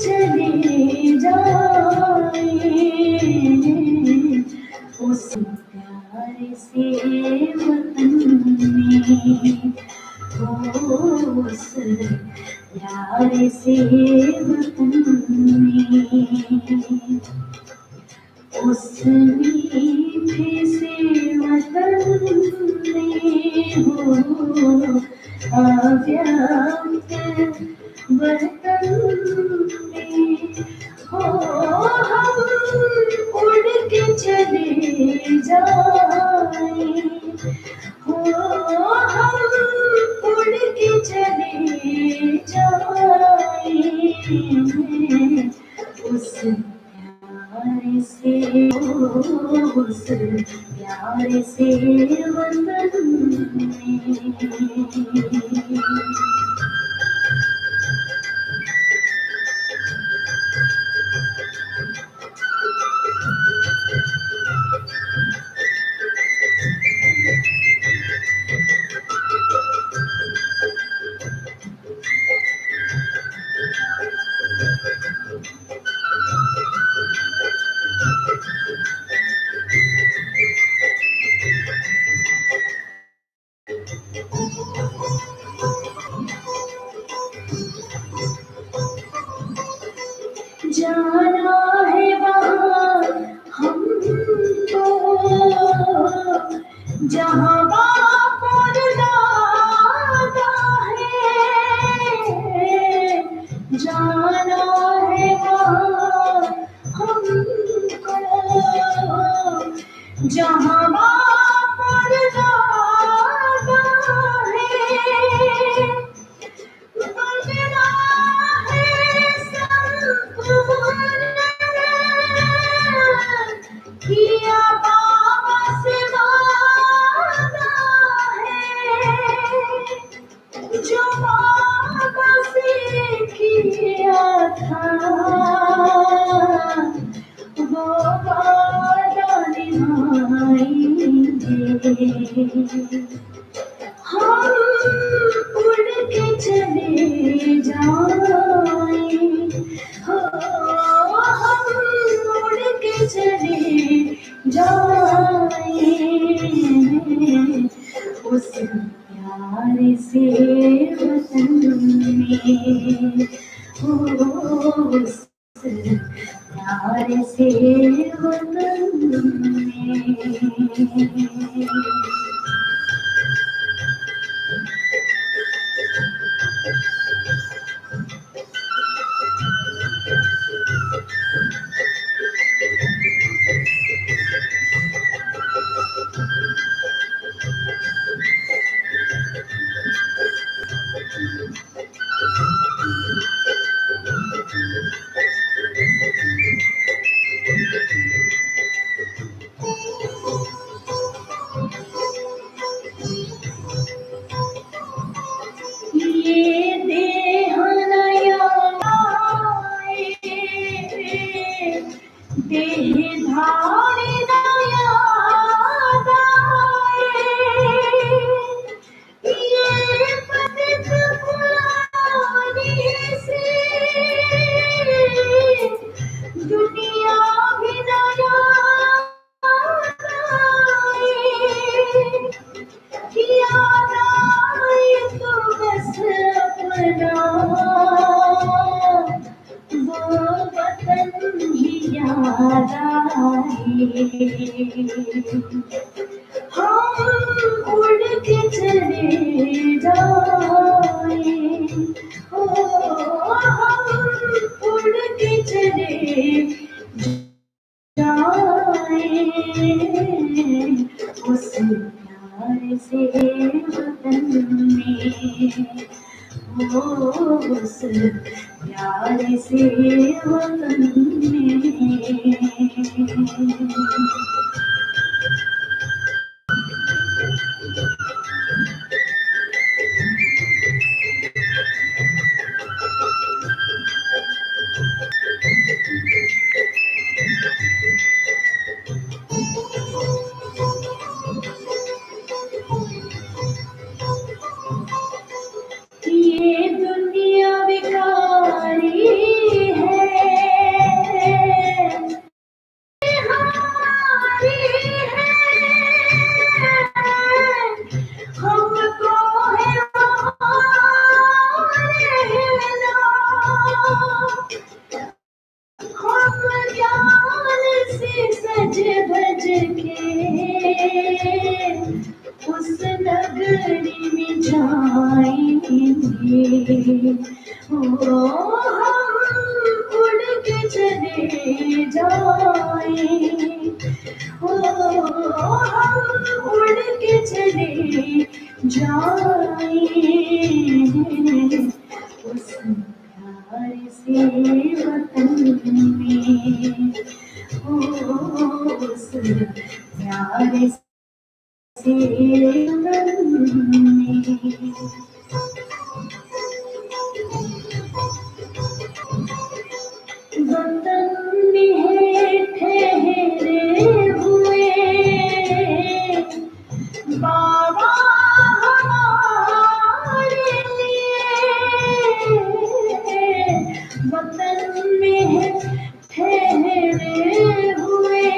चले जाए उस प्यारे से वतन में, उस प्यारे से वतन में, उस मीठे से वतन में हो अव्यक्त वतन में हो हम उड़ के चले जाए, हो हम उड़ के चले जाए उस प्यारे से, उस प्यारे से वतन में। जाना है वहाँ हमको जहाँ बाप और दादा है, जाना है वहाँ हमको जहाँ बाप और दादा है, किया बाबा से वादा है, जो बाबा से किया था वो वादा निभाएंगे। हम उड़ के चले जाए, हो हम उड़ के चले जाए उस प्यारे से वतन में, उस प्यारे से वतन में। ये देह नया आए, देह धारी नया आए, ये पतित पुरानी से दुनिया भी नया आए, याद आए तो बस अपना वो वतन ही याद आए। हम उड़ के चले जाए, हो हम उड़ के चले जाए उस प्यारे से वतन में, उस प्यारे से वतन में। ये दुनिया बिकारी है, हम उड़ के चले जाए, हम उड़ के चले जाए उस प्यार से वतन में, उस प्यार से वतन में। वतन में ठहरे हुए बाबा हमारे लिए, वतन में ठहरे हुए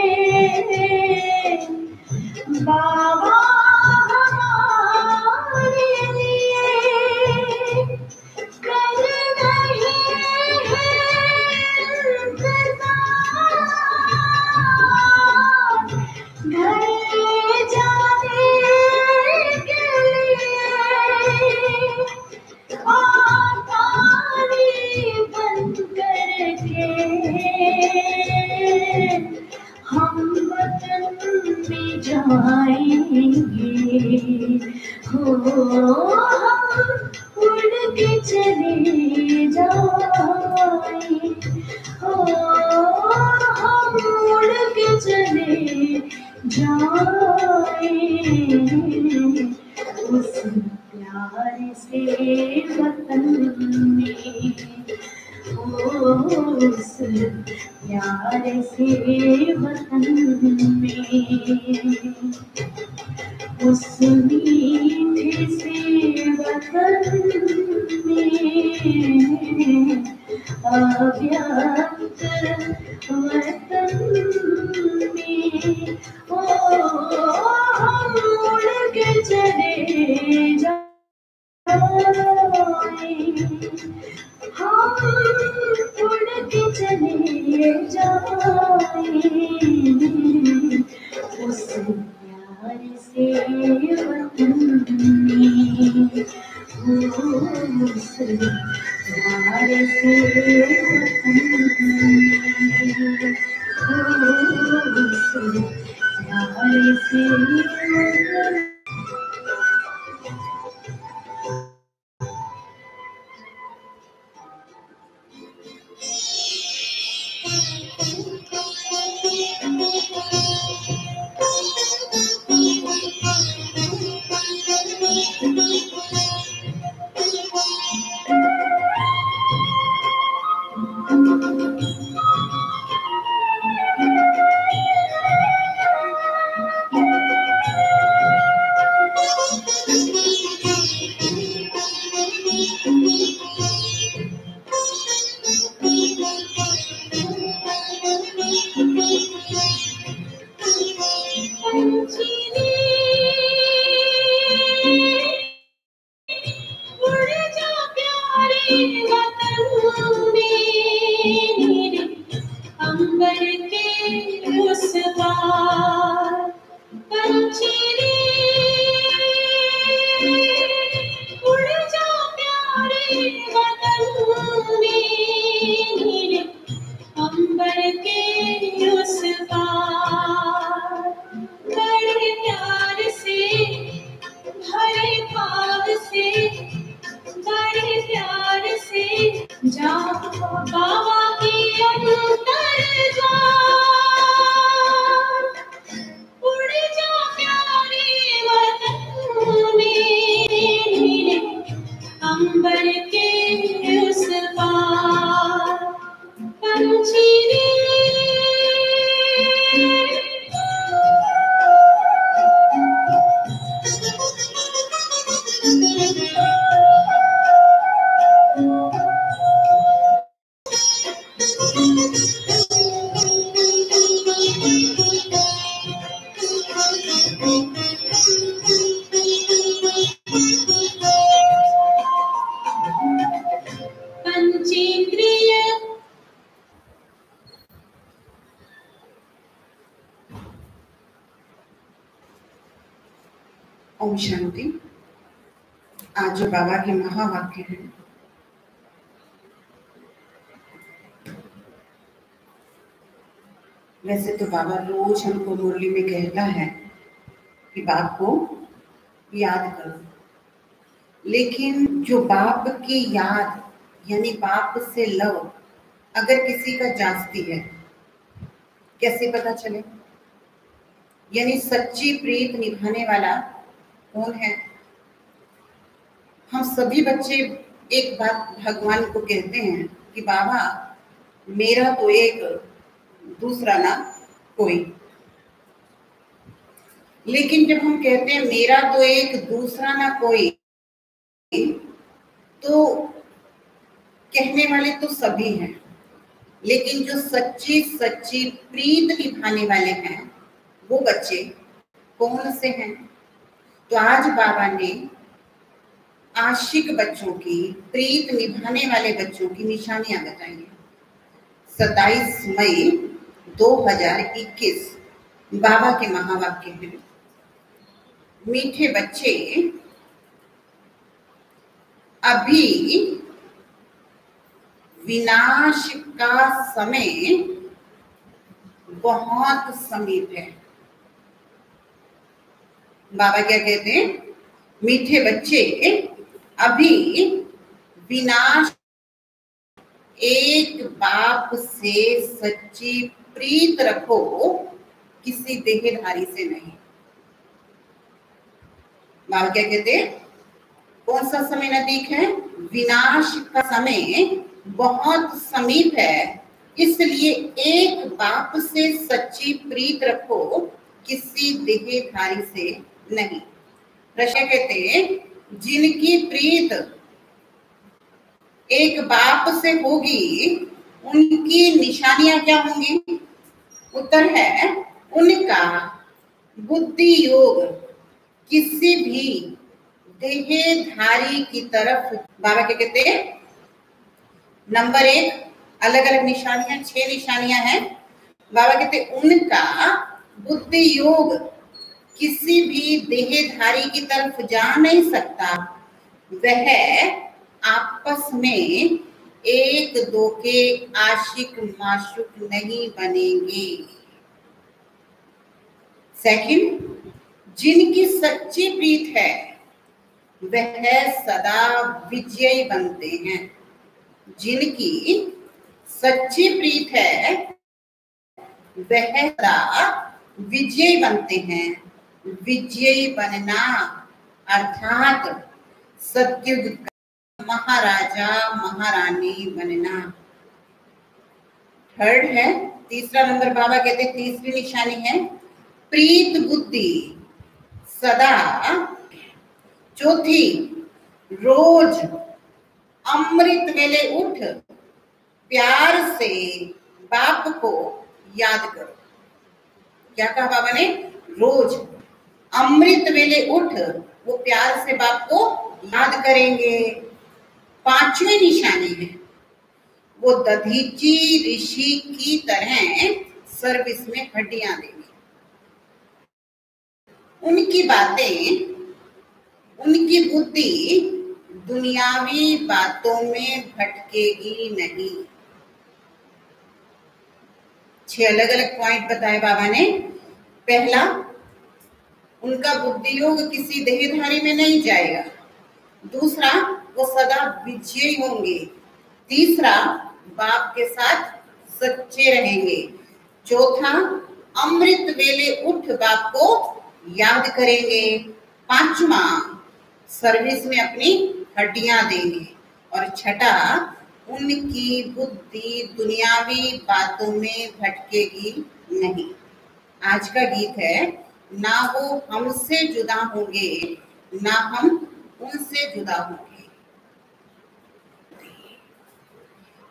बाबा हमारे लिए, कर रहे घर जाने के लिए, आतारी बंद करके हम वतन में जाएंगे। हो हम उड़ के चले जाए, हो हम उड़ के चले जाए उस प्यार से वतन में, उस प्यार से वतन में, उस मीठे से वतन में, अव्यक्त वतन में, हम उड़ के चले जाए, हम उड़ के चले जाए उस प्यार से वतन में, उस प्यार से वतन में, उस प्यार से वतन। ओम शांति। आज जो बाबा के महावाक्य हैं वैसे तो बाबा रोज हमको मुरली में कहता है कि बाप को याद करो, लेकिन जो बाप की याद यानी बाप से लव अगर किसी का जास्ती है, कैसे पता चले? यानी सच्ची प्रीत निभाने वाला कौन है? हम सभी बच्चे एक बात भगवान को कहते हैं कि बाबा मेरा तो एक, दूसरा ना कोई। लेकिन जब हम कहते हैं मेरा तो एक, दूसरा ना कोई, तो कहने वाले तो सभी हैं, लेकिन जो सच्ची सच्ची प्रीत निभाने वाले हैं वो बच्चे कौन से हैं? तो आज बाबा ने आशिक बच्चों की, प्रीत निभाने वाले बच्चों की निशानियां बताई हैं। 27 मई 2021 बाबा के महावाक्य हैं, मीठे बच्चे अभी विनाश का समय बहुत समीप है। बाबा क्या कहते हैं? मीठे बच्चे अभी विनाश, एक बाप से सच्ची प्रीत रखो, किसी देहधारी से नहीं। बाबा क्या कहते हैं? कौन सा समय नजदीक है? विनाश का समय बहुत समीप है, इसलिए एक बाप से सच्ची प्रीत रखो, किसी देहधारी से नहीं। ऋषि कहते हैं जिनकी प्रीत एक बाप से होगी उनकी निशानियां क्या होंगी? उत्तर है उनका बुद्धि योग किसी भी देहधारी की तरफ। बाबा क्या कहते हैं? नंबर 1, अलग अलग निशानियां, 6 निशानियां हैं। बाबा कहते उनका बुद्धि योग किसी भी देहधारी की तरफ जा नहीं सकता, वह आपस में एक दो के आशिक माशुक नहीं बनेंगे। सेकंड, जिनकी सच्ची प्रीत है वह सदा विजयी बनते हैं। जिनकी सच्ची प्रीत है वह सदा विजयी बनते हैं। विजयी बनना अर्थात सत्युग का महाराजा महारानी बनना। थर्ड है, तीसरा नंबर बाबा कहते हैं, तीसरी निशानी है प्रीत बुद्धि सदा। चौथी, रोज अमृत वेले उठ प्यार से बाप को याद करो। क्या कहा बाबा ने? रोज अमृत वेले उठ वो प्यार से बाप को याद करेंगे। पांचवी निशानी है वो दधीची ऋषि की तरह सर्विस में हड्डियां देंगे। उनकी बातें, उनकी बुद्धि दुनियावी बातों में भटकेगी नहीं। 6 अलग अलग पॉइंट बताए बाबा ने। पहला, उनका बुद्धि योग किसी देहधारी में नहीं जाएगा। दूसरा, वो सदा विजयी होंगे। तीसरा, बाप के साथ सच्चे रहेंगे। चौथा, अमृत वेले उठ बाप को याद करेंगे। पांचवा, सर्विस में अपनी हड्डियां देंगे। और छठा, उनकी बुद्धि दुनियावी बातों में भटकेगी नहीं। आज का गीत है, ना वो हमसे जुदा होंगे ना हम उनसे जुदा होंगे।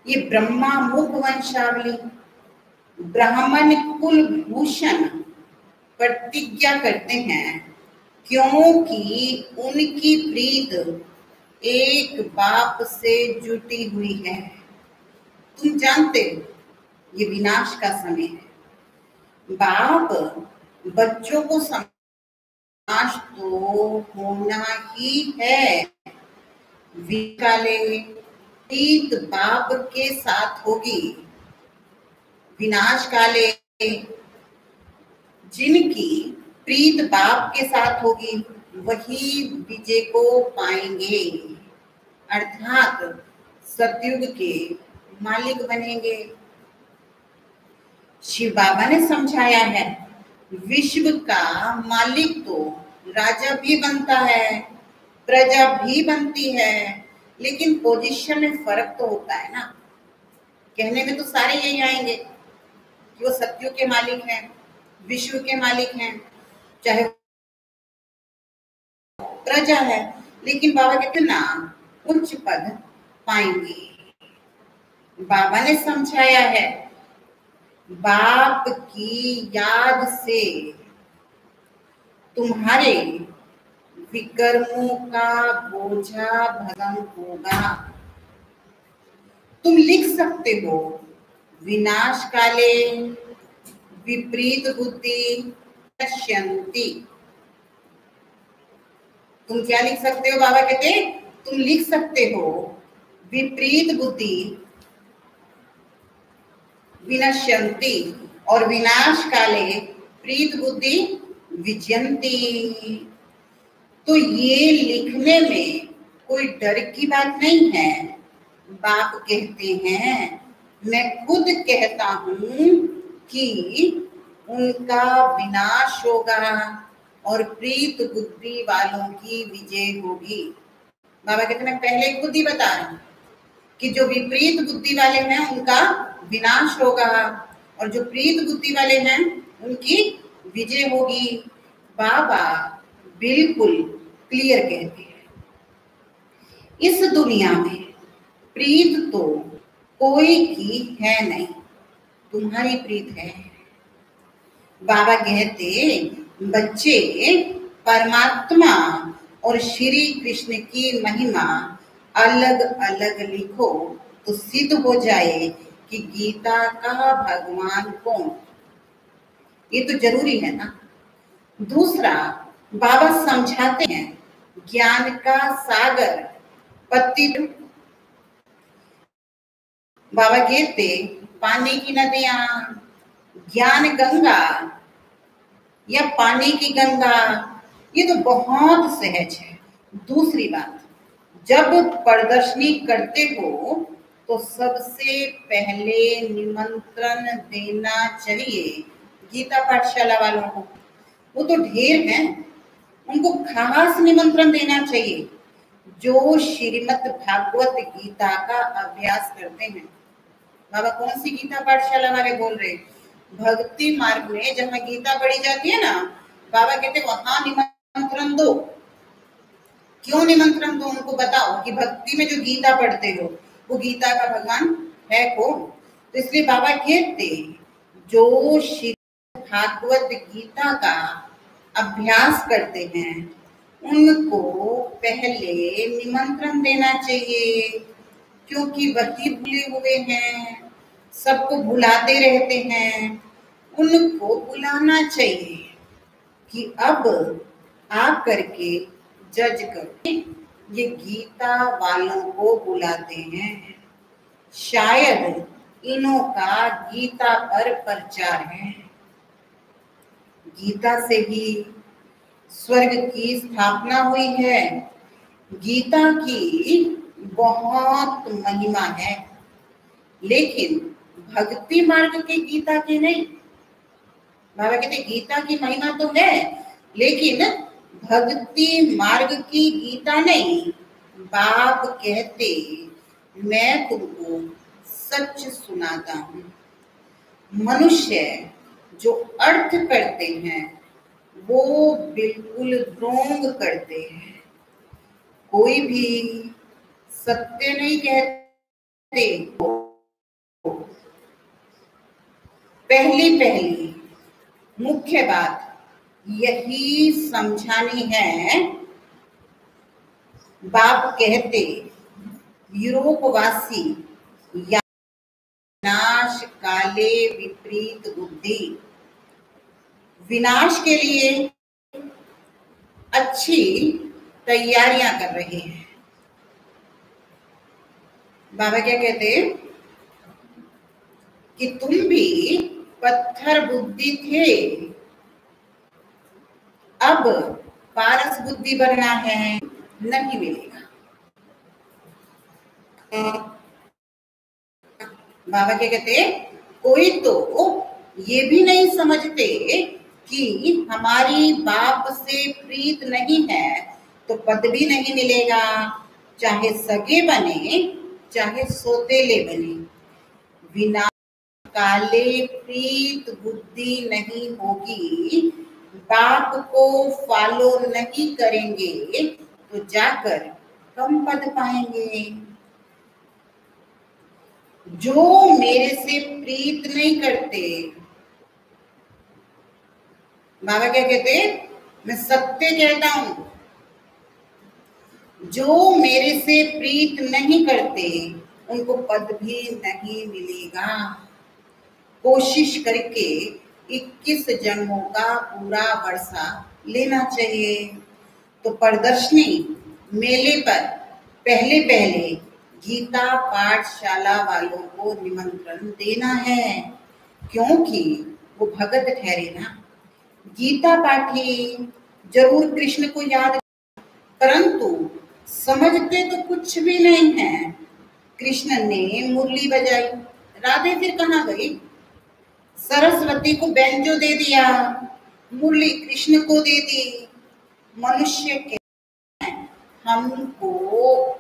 ये ब्रह्मा मुख वंशावली ब्राह्मण कुल भूषण प्रतिज्ञा करते हैं, क्योंकि उनकी प्रीत एक बाप से जुटी हुई है। तुम जानते हो ये विनाश का समय है। बाप बच्चों को विनाश तो होना ही है। विकाले प्रीत बाप के साथ होगी। विनाश काले जिनकी प्रीत बाप के साथ होगी वही विजय को पाएंगे, अर्थात सतयुग के मालिक बनेंगे। शिव बाबा ने समझाया है, विश्व का मालिक तो राजा भी बनता है, प्रजा भी बनती है, लेकिन पोजीशन में फर्क तो होता है ना। कहने में तो सारे यही आएंगे कि वो सतयुग के मालिक हैं, विश्व के मालिक हैं, चाहे प्रजा है, लेकिन बाबा कहते ना उच्च पद पाएंगे। बाबा ने समझाया है, बाप की याद से तुम्हारे विकर्मों का बोझा भस्म होगा। तुम लिख सकते हो, विनाश काले विपरीत बुद्धि नश्यन्ति। तुम क्या लिख सकते हो? बाबा कहते तुम लिख सकते हो, विपरीत बुद्धि विनश्यन्ति और विनाश काले प्रीत बुद्धि विजयन्ति। तो ये लिखने में कोई डर की बात नहीं है। बाप कहते हैं, मैं खुद कहता हूं कि उनका विनाश होगा और प्रीत बुद्धि वालों की विजय होगी। बाबा कहते मैं पहले खुद ही बता रहा हूं कि जो विपरीत बुद्धि वाले हैं उनका विनाश होगा और जो प्रीत बुद्धि वाले हैं उनकी विजय होगी। बाबा बिल्कुल क्लियर कहते हैं, इस दुनिया में प्रीत तो कोई की है नहीं, तुम्हारी प्रीत है। बाबा कहते बच्चे परमात्मा और श्री कृष्ण की महिमा अलग अलग लिखो तो सिद्ध हो जाए कि गीता का भगवान कौन। ये तो जरूरी है ना। दूसरा, बाबा समझाते हैं, ज्ञान का सागर पति। बाबा कहते पानी की नदियां, ज्ञान गंगा या पानी की गंगा, ये तो बहुत सहज है। दूसरी बात, जब प्रदर्शनी करते हो तो सबसे पहले निमंत्रण देना चाहिए गीता पाठशाला वालों को। वो तो ढेर हैं, उनको खास निमंत्रण देना चाहिए जो श्रीमद् भागवत गीता का अभ्यास करते हैं। बाबा कौन सी गीता पाठशाला वाले बोल रहे? भक्ति मार्ग में जहाँ गीता पढ़ी जाती है ना, बाबा कहते वहां निमंत्रण दो। क्यों निमंत्रण दो? उनको बताओ कि भक्ति में जो गीता पढ़ते हो वो गीता का भगवान है कौन। तो इसलिए बाबा कहते जो श्री भागवत गीता का अभ्यास करते हैं उनको पहले निमंत्रण देना चाहिए, क्योंकि वही भूले हुए हैं, सबको भुलाते रहते हैं। उनको बुलाना चाहिए कि अब आ करके जज करके ये गीता वालों को बुलाते हैं। शायद इन्हों का गीता पर प्रचार है। गीता से ही स्वर्ग की स्थापना हुई है। गीता की बहुत महिमा है, लेकिन भक्ति मार्ग के गीता की नहीं। बाबा कहते गीता की महिमा तो है, लेकिन भक्ति मार्ग की गीता नहीं। बाप कहते मैं तुमको सच सुनाता हूँ। मनुष्य जो अर्थ करते हैं वो बिल्कुल रोंग करते हैं। कोई भी सत्य नहीं कहते। पहली मुख्य बात यही समझानी है। बाप कहते यूरोपवासी या विनाश काले विपरीत बुद्धि, विनाश के लिए अच्छी तैयारियां कर रहे हैं। बाबा क्या कहते कि तुम भी पत्थर बुद्धि थे, अब पारस बुद्धि बनना है, नहीं मिलेगा। बाबा क्या कहते हैं, कोई तो ये भी नहीं समझते कि हमारी बाप से प्रीत नहीं है तो पद भी नहीं मिलेगा, चाहे सगे बने चाहे सौतेले बने, बिना काले प्रीत बुद्धि नहीं होगी, बाप को फॉलो नहीं करेंगे तो जाकर कम पद पाएंगे। जो मेरे से प्रीत नहीं करते, बाबा क्या कहते, मैं सत्य कहता हूं, जो मेरे से प्रीत नहीं करते उनको पद भी नहीं मिलेगा। कोशिश करके 21 जन्मों का पूरा वर्षा लेना चाहिए। तो प्रदर्शनी मेले पर पहले पहले गीता पाठशाला वालों को निमंत्रण देना है, क्योंकि वो भगत ठहरे ना। गीता पाठी जरूर कृष्ण को याद, परंतु समझते तो कुछ भी नहीं है। कृष्ण ने मुरली बजाई, राधे फिर कहाँ गई? सरस्वती को बेंजो दे दिया, मुरली कृष्ण को दे दी। मनुष्य के हमको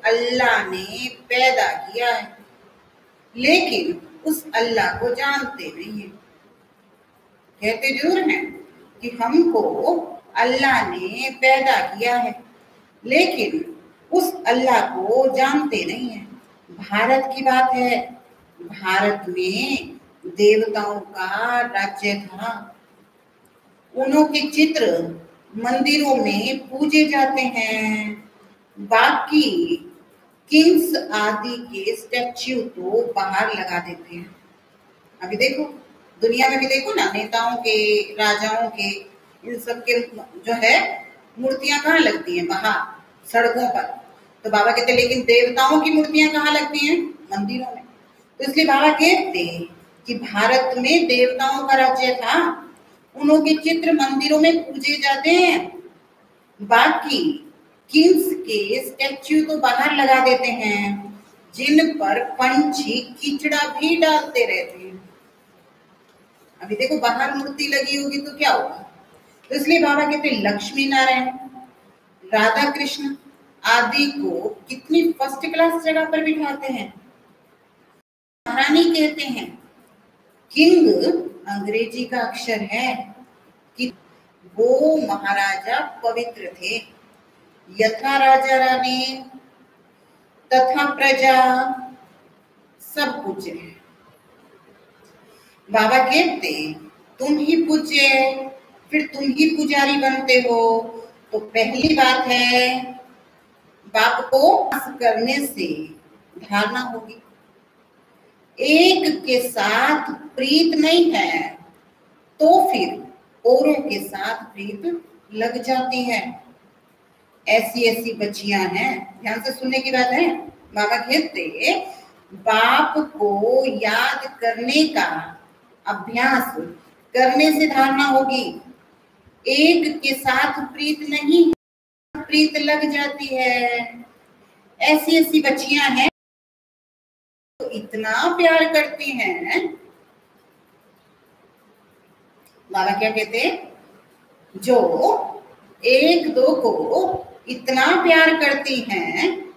अल्लाह ने पैदा किया है, लेकिन उस अल्लाह को जानते नहीं है। कहते जरूर हैं कि हमको अल्लाह ने पैदा किया है, लेकिन उस अल्लाह को जानते नहीं है। भारत की बात है, भारत में देवताओं का राज्य था, उन्हों के चित्र मंदिरों में पूजे जाते हैं, बाकी किंग्स आदि के स्टैच्यू तो बाहर लगा देते हैं। अभी देखो दुनिया में भी देखो ना, नेताओं के, राजाओं के, इन सब के जो है मूर्तियां कहाँ लगती हैं? बाहर सड़कों पर। तो बाबा कहते लेकिन देवताओं की मूर्तियां कहाँ लगती हैं? मंदिरों में। तो इसलिए बाबा कहते कि भारत में देवताओं का राज्य था, उन्हों के चित्र मंदिरों में पूजे जाते हैं, बाकी किंग्स के स्टैच्यू तो बाहर लगा देते हैं, जिन पर पंछी कीचड़ा भी डालते रहते हैं। अभी देखो बाहर मूर्ति लगी होगी तो क्या होगा? तो इसलिए बाबा कहते लक्ष्मी नारायण, राधा कृष्ण आदि को कितनी फर्स्ट क्लास जगह पर बिठाते हैं। महारानी कहते हैं, किंग अंग्रेजी का अक्षर है कि वो महाराजा पवित्र थे, यथा राजा रानी तथा प्रजा सब पूज्य है। बाबा कहते तुम ही पूज्य, फिर तुम ही पुजारी बनते हो। तो पहली बात है, बाप को करने से धारणा होगी। एक के साथ प्रीत नहीं है तो फिर औरों के साथ प्रीत लग जाती है। ऐसी ऐसी बच्चियां हैं, ध्यान से सुनने की बात है। बाबा कहते बाप को याद करने का अभ्यास करने से धारणा होगी। एक के साथ प्रीत नहीं, प्रीत लग जाती है। ऐसी ऐसी बच्चियां हैं तो इतना प्यार करती हैं। बाबा क्या कहते, जो एक दो को इतना प्यार करती हैं,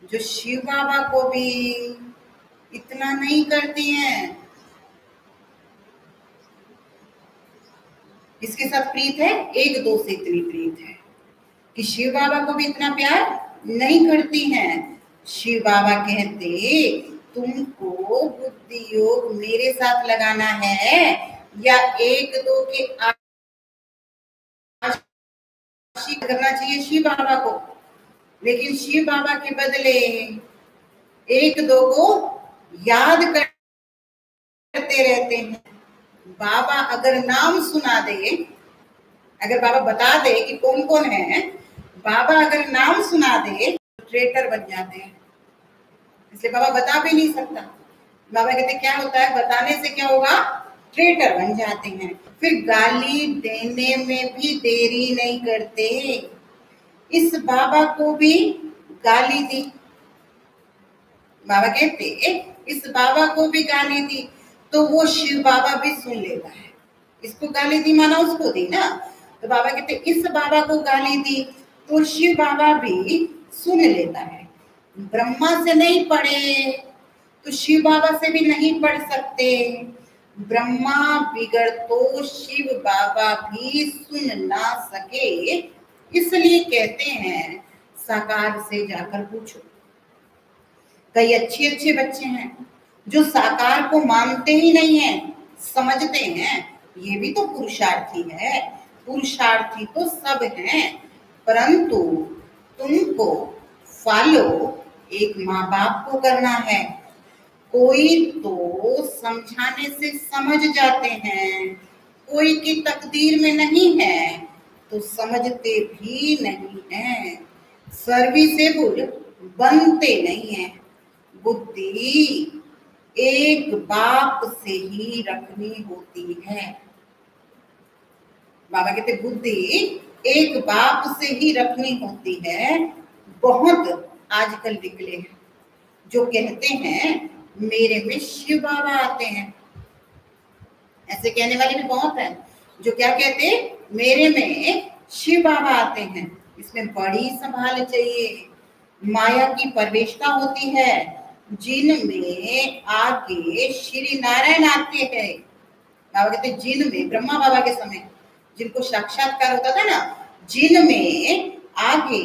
जो शिव बाबा को भी इतना नहीं करती हैं। इसके साथ प्रीत है, एक दो से इतनी प्रीत है कि शिव बाबा को भी इतना प्यार नहीं करती हैं। शिव बाबा कहते तुमको बुद्धि योग मेरे साथ लगाना है या एक दो के आशिक करना चाहिए शिव बाबा को, लेकिन शिव बाबा के बदले एक दो को याद करते रहते हैं। बाबा अगर नाम सुना दे, अगर बाबा बता दे कि कौन कौन है, बाबा अगर नाम सुना दे तो ट्रेटर बन जाते हैं। इसलिए बाबा बता भी नहीं सकता। बाबा कहते क्या होता है, बताने से क्या होगा, ट्रेटर बन जाते हैं। फिर गाली देने में भी देरी नहीं करते। इस बाबा को भी गाली दी, बाबा कहते इस बाबा को भी गाली दी तो वो शिव बाबा भी सुन लेता है। इसको गाली दी माना उसको दी ना, तो बाबा कहते इस बाबा को गाली दी तो शिव बाबा भी सुन लेता है। ब्रह्मा से नहीं पढ़े तो शिव बाबा से भी नहीं पढ़ सकते। ब्रह्मा बिगड़ तो शिव बाबा भी सुन ना सके, इसलिए कहते हैं साकार से जाकर पूछो। कई अच्छे अच्छे बच्चे हैं जो साकार को मानते ही नहीं है, समझते हैं ये भी तो पुरुषार्थी है। पुरुषार्थी तो सब हैं, परंतु तुमको फॉलो एक माँ बाप को करना है। कोई तो समझाने से समझ जाते हैं, कोई की तकदीर में नहीं है तो समझते भी नहीं है। सर्विसेबल बनते नहीं है। बुद्धि एक बाप से ही रखनी होती है। बाबा कहते बुद्धि एक बाप से ही रखनी होती है। बहुत आजकल निकले हैं जो कहते हैं मेरे में शिव बाबा आते हैं। ऐसे कहने वाले भी बहुत हैं जो क्या कहते मेरे में शिव बाबा आते हैं। इसमें बड़ी संभाल चाहिए। माया की प्रवेशता होती है जिनमें आगे श्री नारायण आते हैं। बाबा कहते जिन में ब्रह्मा बाबा के समय जिनको साक्षात्कार होता था ना, जिन में आगे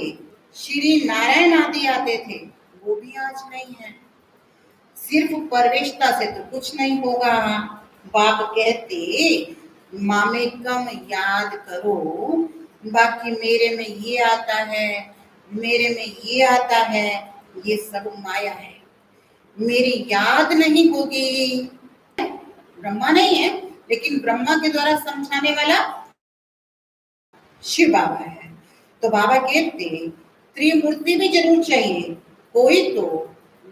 श्री नारायण आदि आते थे, वो भी आज नहीं है। सिर्फ प्रवेशता से तो कुछ नहीं होगा। बाप कहते मामे कम याद करो, बाकी मेरे में ये आता है, मेरे में ये आता है, ये सब माया है, मेरी याद नहीं होगी। ब्रह्मा नहीं है, लेकिन ब्रह्मा के द्वारा समझाने वाला शिव बाबा है। तो बाबा कहते त्रिमूर्ति भी जरूर चाहिए। कोई तो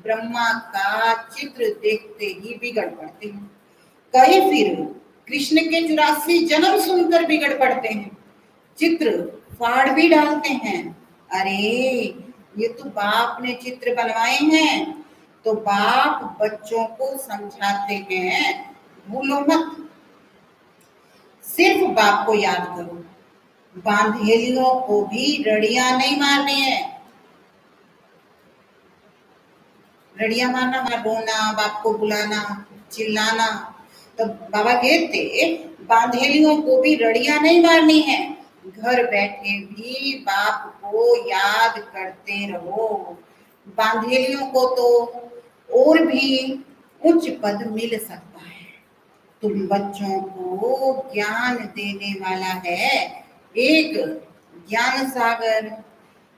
ब्रह्मा का चित्र देखते ही बिगड़ पड़ते हैं, कई फिर कृष्ण के 84 जन्म सुनकर बिगड़ पड़ते हैं, चित्र फाड़ भी डालते हैं। अरे ये तो बाप ने चित्र बनवाए हैं। तो बाप बच्चों को समझाते हैं भूलो मत, सिर्फ बाप को याद करो। बांधेलियों को भी रड़ियां नहीं मारनी है। रड़ियां मारना, रोना, बाप को बुलाना, चिल्लाना। तो बाबा कहते बांधेलियों को भी रड़ियां नहीं मारनी है। घर बैठे भी बाप को याद करते रहो। बांधेलियों को तो और भी उच्च पद मिल सकता है। तुम बच्चों को ज्ञान देने वाला है एक ज्ञान सागर,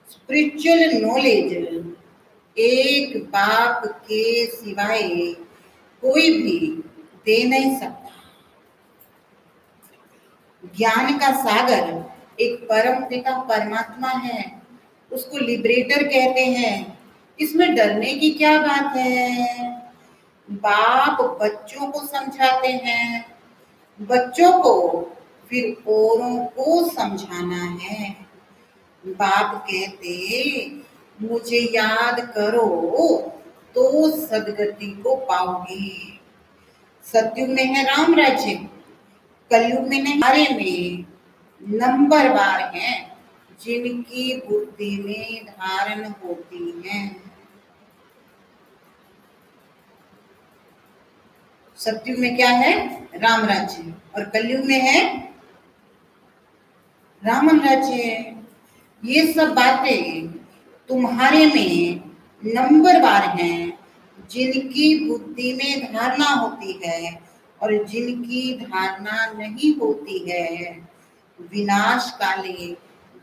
स्पिरिचुअल नॉलेज। एक बाप के सिवाय कोई भी दे नहीं सकता। ज्ञान का सागर एक परम पिता परमात्मा है, उसको लिबरेटर कहते हैं। इसमें डरने की क्या बात है। बाप बच्चों को समझाते हैं, बच्चों को फिर औरों को समझाना है। बाप कहते मुझे याद करो तो सदगति को पाओगे। सतयुग में है राम राज्य, कलयुग में नहीं। हमारे में नंबरवार हैं जिनकी बुद्धि में धारण होती है। सतयुग में क्या है राम राज्य, और कलयुग में है रावण राज्य। ये सब बातें तुम्हारे में नंबरवार हैं जिनकी बुद्धि में धारणा होती है, और जिनकी धारणा नहीं होती है विनाश काले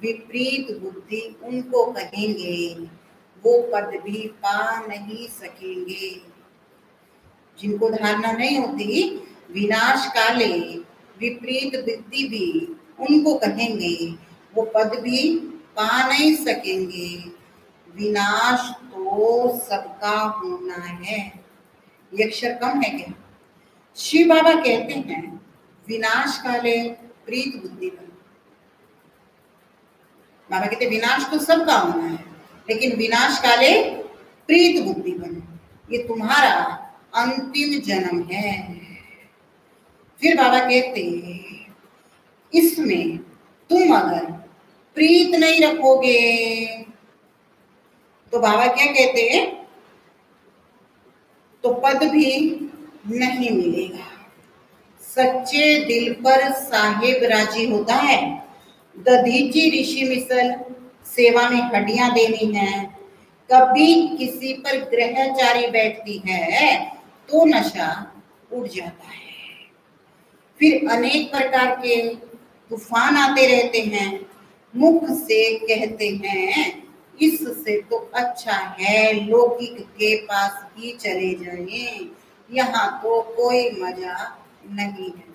विपरीत बुद्धि उनको कहेंगे, वो पद भी पा नहीं सकेंगे। जिनको धारणा नहीं होती विनाश काले विपरीत बुद्धि भी उनको कहेंगे, वो पद भी पा नहीं सकेंगे। विनाश तो सबका होना है। ये अक्षर कम है क्या? शिव बाबा कहते हैं विनाश काले प्रीत बुद्धि बन। बाबा कहते विनाश तो सबका होना है, लेकिन विनाश काले प्रीत बुद्धि बन, ये तुम्हारा अंतिम जन्म है। फिर बाबा कहते इसमें तुम अगर प्रीत नहीं रखोगे तो बाबा क्या कहते हैं, तो पद भी नहीं मिलेगा। सच्चे दिल पर साहिब राजी होता है। दधीची ऋषि मिसल सेवा में हड्डियां देनी है। कभी किसी पर ग्रहचारी बैठती है तो नशा उड़ जाता है। फिर अनेक प्रकार के तूफान आते रहते हैं। मुख से कहते हैं इससे तो अच्छा है लौकिक के पास ही चले जाएं, यहाँ तो कोई मजा नहीं है।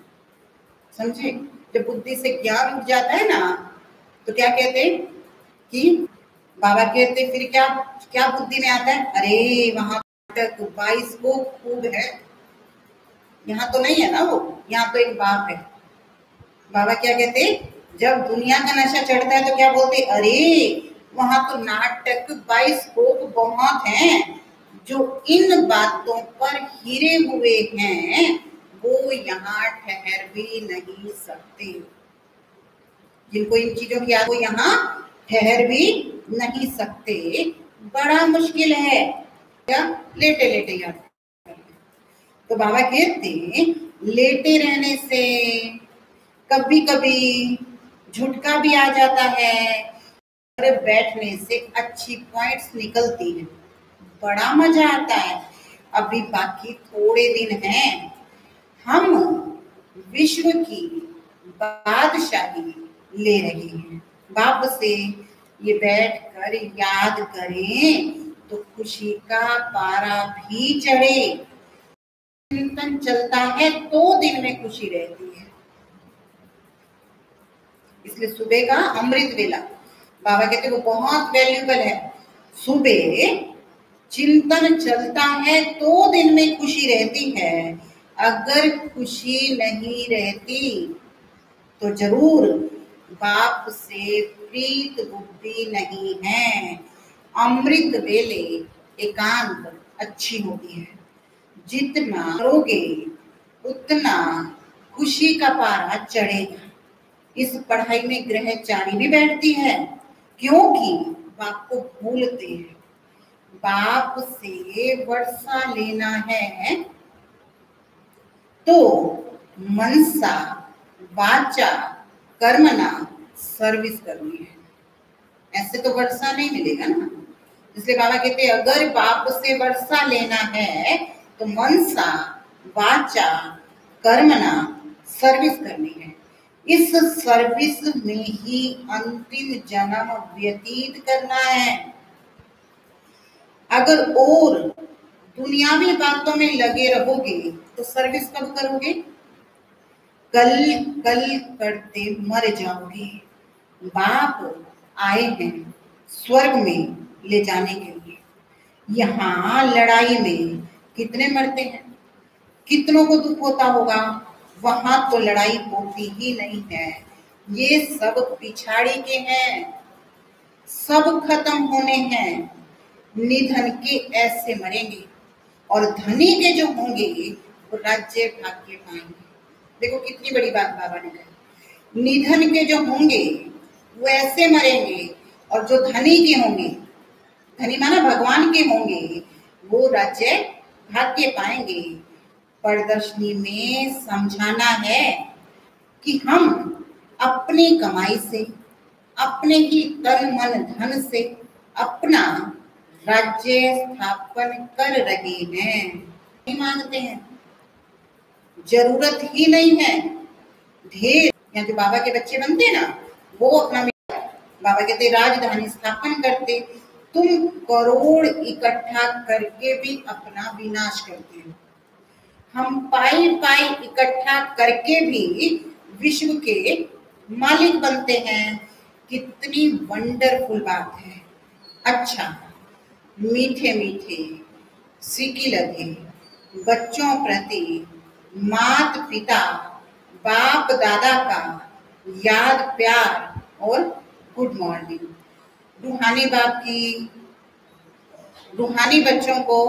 समझे? जब बुद्धि से ज्ञान उठ जाता है ना तो क्या कहते हैं कि बाबा कहते फिर क्या क्या बुद्धि में आता है, अरे वहां तक 22 को खूब है, यहाँ तो नहीं है ना वो, यहाँ तो एक बाप है। बाबा क्या कहते, जब दुनिया का नशा चढ़ता है तो क्या बोलते, अरे वहां तो नाटक 22 को बहुत हैं, जो इन बातों पर हिरे हुए हैं वो यहाँ ठहर भी नहीं सकते। जिनको इन चीजों की याद, वो यहाँ ठहर भी नहीं सकते। बड़ा मुश्किल है क्या लेटे लेटे याद। तो बाबा कहते लेटे रहने से कभी कभी झुटका भी आ जाता है और बैठने से अच्छी पॉइंट्स निकलती है, बड़ा मजा आता है। अभी बाकी थोड़े दिन हैं, हम विश्व की बादशाही ले रहे हैं। बाप से ये बैठ कर याद करें तो खुशी का पारा भी चढ़े। चिंतन चलता है तो दिन में खुशी रहती है। इसलिए सुबह का अमृत वेला बाबा कहते वो बहुत वैल्यूबल है। सुबह चिंतन चलता है तो दिन में खुशी रहती है। अगर खुशी नहीं रहती तो जरूर बाप से प्रीत बुद्धि नहीं है। अमृत वेले एकांत अच्छी होती है। जितना करोगे उतना खुशी का पारा चढ़ेगा। इस पढ़ाई में ग्रहचारी भी बैठती है क्योंकि बाप को भूलते हैं। बाप से वर्षा लेना है तो मनसा वाचा कर्मणा सर्विस करनी है। ऐसे तो वर्षा नहीं मिलेगा ना। इसलिए बाबा कहते हैं अगर बाप से वर्षा लेना है तो मनसा वाचा कर्मणा सर्विस करनी है। इस सर्विस में ही अंतिम जन्म व्यतीत करना है। अगर और दुनियावी बातों में लगे रहोगे तो सर्विस कब करोगे? कल कल करते मर जाओगे। बाप आए हैं स्वर्ग में ले जाने के लिए। यहाँ लड़ाई में कितने मरते हैं, कितनों को दुख होता होगा। वहां तो लड़ाई होती ही नहीं है। ये सब पिछाड़ी के हैं, सब खत्म होने हैं। निधन के ऐसे मरेंगे और धनी के जो होंगे वो राज्य भाग्य पाएंगे। देखो कितनी बड़ी बात बाबा ने कही। निधन के जो होंगे वो ऐसे मरेंगे और जो धनी के होंगे, धनी माना भगवान के होंगे, वो राज्य भाग्य पाएंगे। प्रदर्शनी में समझाना है कि हम अपनी कमाई से, अपने ही तन मन धन से अपना राज्य स्थापन कर रहे हैं। नहीं मांगते हैं, जरूरत ही नहीं है। ढेर यहाँ जो बाबा के बच्चे बनते हैं ना, वो अपना बाबा कहते राजधानी स्थापन करते। तुम करोड़ इकट्ठा करके भी अपना विनाश करते हो। हम पाई पाई इकट्ठा करके भी विश्व के मालिक बनते हैं। कितनी वंडरफुल बात है। अच्छा, मीठे मीठे सीखी लगे बच्चों प्रति मात पिता बाप दादा का याद प्यार और गुड मॉर्निंग। रूहानी बाप की रूहानी बच्चों को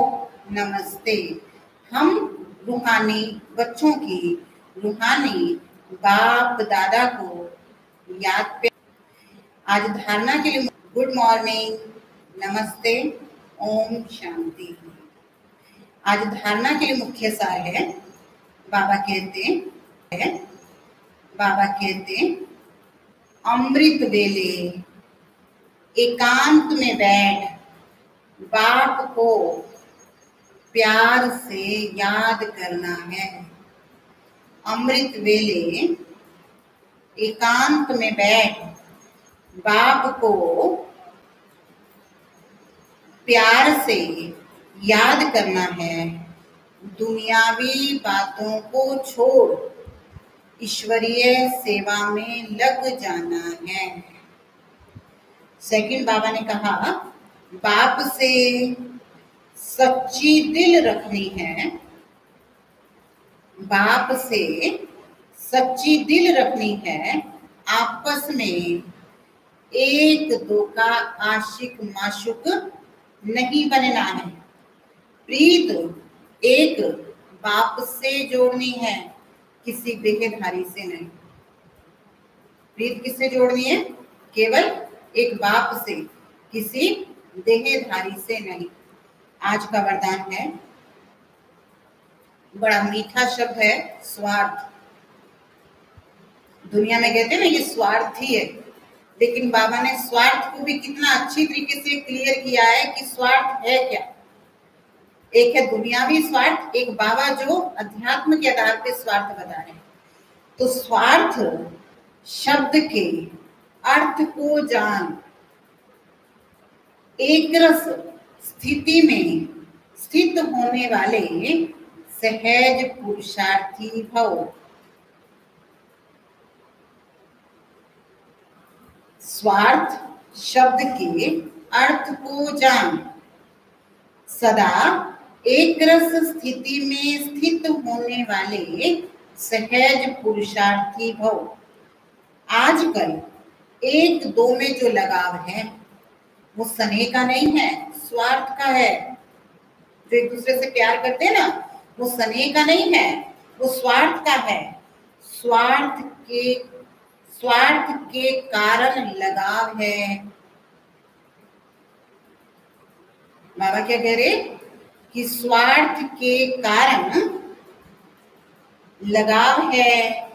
नमस्ते। हम रूहानी बच्चों की रूहानी बाप दादा को याद प्यार। आज धारणा के लिए गुड मॉर्निंग, नमस्ते, ओम शांति। आज धारणा के लिए मुख्य सार है, बाबा कहते अमृत वेले एकांत में बैठ बाप को प्यार से याद करना है। अमृत वेले एकांत में बैठ बाप को प्यार से याद करना है। दुनियावी बातों को छोड़ ईश्वरीय सेवा में लग जाना है। सेकंड, बाबा ने कहा बाप से सच्ची दिल रखनी है। बाप से सच्ची दिल रखनी है। आपस में एक दो का आशिक माशुक नहीं बनना है। प्रीत एक बाप से जोड़नी है, किसी देहधारी से नहीं। प्रीत किससे जोड़नी है? केवल एक बाप से, किसी देहधारी से नहीं। आज का वरदान है, बड़ा मीठा शब्द है, स्वार्थ। दुनिया में कहते हैं ना ये स्वार्थी है, लेकिन बाबा ने स्वार्थ को भी कितना अच्छी तरीके से क्लियर किया है कि स्वार्थ है क्या। एक है दुनियावी स्वार्थ, एक बाबा जो अध्यात्म के आधार पे स्वार्थ बता रहे हैं। तो स्वार्थ शब्द के अर्थ को जान, एक रस स्थिति में स्थित होने वाले सहज पुरुषार्थी भव। स्वार्थ शब्द के अर्थ को जान, सदा एक रस स्थिति में स्थित होने वाले सहज पुरुषार्थी भव। आजकल एक दो में जो लगाव है वो स्नेह का नहीं है, स्वार्थ का है। जो एक दूसरे से प्यार करते हैं ना, वो स्नेह का नहीं है, वो स्वार्थ का है। स्वार्थ के कारण लगाव है। बाबा क्या कह रहे कि स्वार्थ के कारण लगाव है,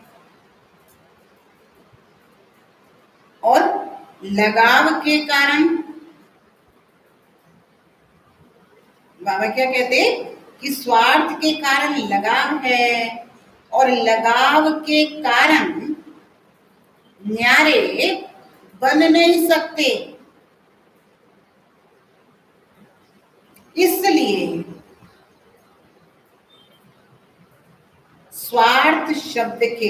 और लगाव के कारण बाबा क्या कहते कि स्वार्थ के कारण लगाव है, और लगाव के कारण न्यारे बन नहीं सकते। इसलिए स्वार्थ शब्द के